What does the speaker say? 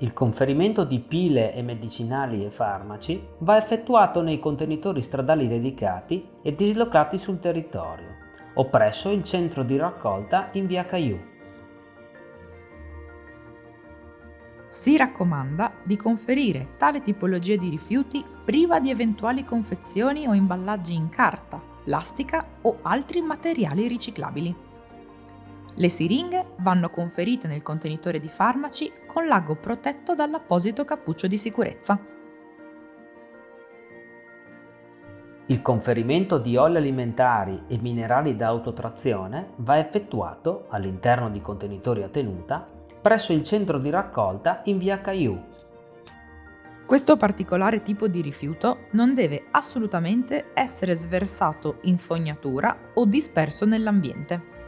Il conferimento di pile e medicinali e farmaci va effettuato nei contenitori stradali dedicati e dislocati sul territorio o presso il centro di raccolta in via Caiù. Si raccomanda di conferire tale tipologia di rifiuti priva di eventuali confezioni o imballaggi in carta, plastica o altri materiali riciclabili. Le siringhe vanno conferite nel contenitore di farmaci con l'ago protetto dall'apposito cappuccio di sicurezza. Il conferimento di oli alimentari e minerali da autotrazione va effettuato all'interno di contenitori a tenuta presso il centro di raccolta in via Caiù. Questo particolare tipo di rifiuto non deve assolutamente essere sversato in fognatura o disperso nell'ambiente.